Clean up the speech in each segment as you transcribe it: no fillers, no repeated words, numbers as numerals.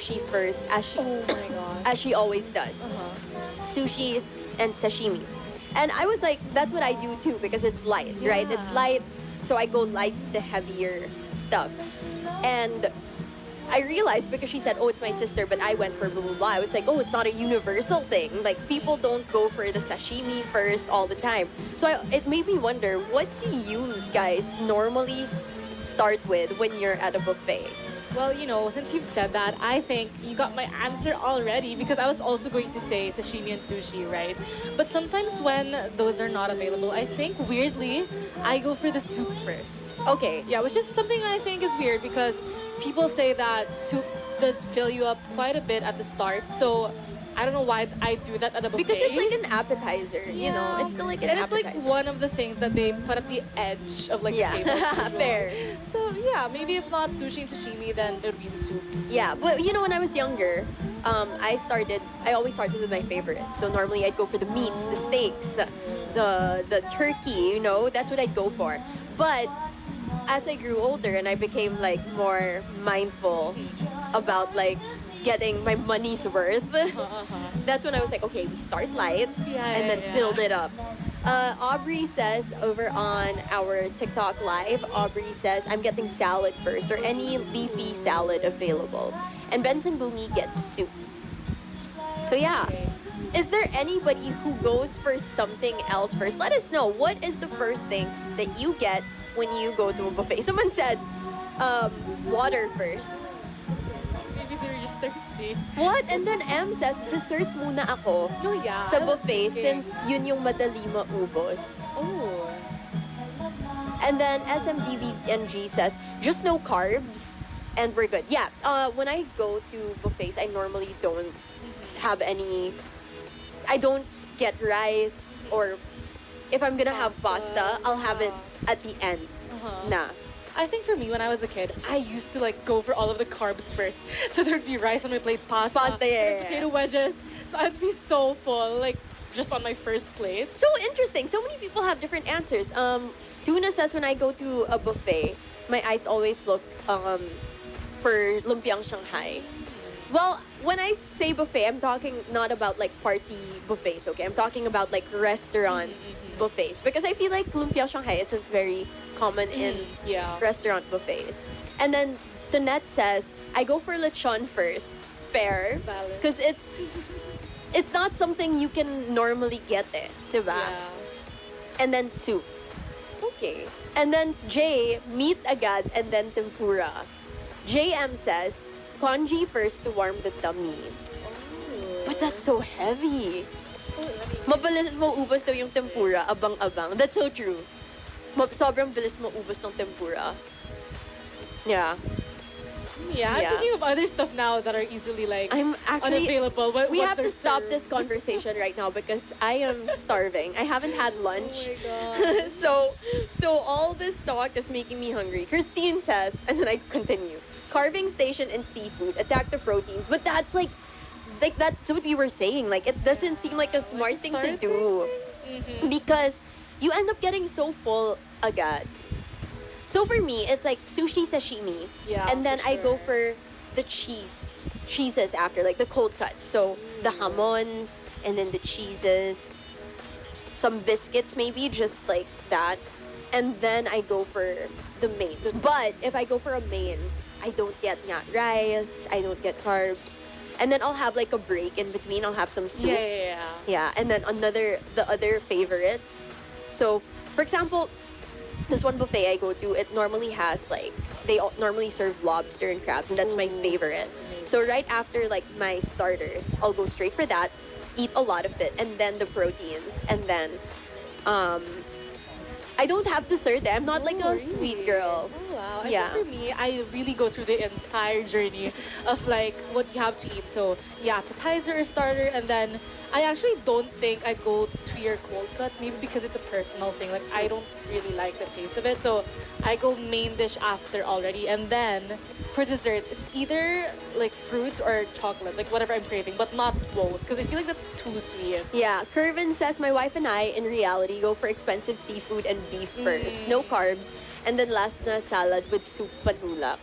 sushi first, Oh my god. as she always does. Sushi and sashimi. And I was like, that's what I do too because it's light, right? It's Yeah. light, so I go light the heavier stuff. And I realized because she said, oh, it's my sister, but I went for blah, blah, blah. I was like, oh, it's not a universal thing. Like, people don't go for the sashimi first all the time. So it made me wonder, what do you guys normally start with when you're at a buffet? Well, since you've said that, I think you got my answer already because I was also going to say sashimi and sushi, right? But sometimes when those are not available, I think weirdly, I go for the soup first. Okay. Yeah, which is something I think is weird because people say that soup does fill you up quite a bit at the start. So I don't know why I do that at a buffet. Because it's like an appetizer, you know? Yeah. It's still like an and appetizer. it's like one of the things that they put at the edge of like the table. Yeah, fair. So yeah, maybe if not sushi and sashimi, then it would be soups. Yeah, but you know, when I was younger, I always started with my favorites. So normally I'd go for the meats, the steaks, the turkey, you know, that's what I'd go for. But as I grew older and I became like more mindful about like getting my money's worth, that's when I was like, okay, we start light and then build it up. Aubrey says over on our TikTok live, Aubrey says, I'm getting salad first or any leafy salad available. And Benson Boomy gets soup. So yeah. Is there anybody who goes for something else first? Let us know. What is the first thing that you get when you go to a buffet? Someone said water first. Maybe they're just thirsty. What? And then M says, dessert muna ako No, yeah. sa I was buffet thinking. since yun yung madali maubos. Oh. And then SMDVNG says, just no carbs and we're good. Yeah, when I go to buffets, I normally don't have any... I don't get rice, or if I'm gonna have pasta, I'll have it at the end. Nah. I think for me, when I was a kid, I used to like go for all of the carbs first. So there'd be rice on my plate, pasta, Pasta, yeah, and yeah, potato wedges. So I'd be so full, like just on my first plate. So interesting. So many people have different answers. Tuna says, when I go to a buffet, my eyes always look for lumpiang Shanghai. Well, when I say buffet, I'm talking not about like party buffets, okay? I'm talking about like restaurant buffets. Because I feel like lumpia Shanghai isn't very common in restaurant buffets. And then Tonette says, I go for lechon first. Fair. Because it's not something you can normally get diba? Yeah. And then soup. Okay. And then Jay, meat agad and then tempura. JM says, congee first to warm the tummy. Oh. But that's so heavy. Mabilis maubos daw yung tempura, abang-abang. That's so true. Sobrang bilis maubos ng tempura. Yeah. Yeah, I'm thinking of other stuff now that are easily like I'm actually unavailable. we what have to they're stop served. this conversation right now because I am starving. I haven't had lunch. Oh my God. so all this talk is making me hungry. Christine says, and then I continue. Carving station and seafood, attack the proteins. But that's like that's what we were saying. Like, it doesn't seem like a smart thing to do. Because you end up getting so full agad. So for me, it's like sushi sashimi. Yeah, And then for I go sure. for the cheeses after, like the cold cuts. So the hamons, and then the cheeses, some biscuits maybe, just like that. And then I go for the mains. But if I go for a main, I don't get rice, I don't get carbs. And then I'll have like a break in between. I'll have some soup. Yeah, and then the other favorites. So, for example, this one buffet I go to, it normally has like, normally serve lobster and crabs, and that's my favorite. So right after like my starters, I'll go straight for that, eat a lot of it, and then the proteins, and then I don't have dessert. I'm not like a sweet girl. Oh, wow. I Yeah. think for me, I really go through the entire journey of like what you have to eat. So yeah, appetizer or starter, and then I actually don't think I go to your cold cuts, maybe because it's a personal thing. Like, I don't really like the taste of it. So I go main dish after already. And then for dessert, it's either like fruits or chocolate, like whatever I'm craving, but not both. Because I feel like that's too sweet. Yeah, Curvin says, my wife and I, in reality, go for expensive seafood and beef first. No carbs. And then last na salad with soup panulak.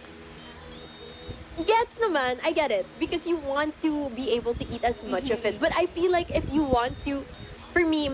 Gets naman, I get it. Because you want to be able to eat as much of it. But I feel like if you want to, for me,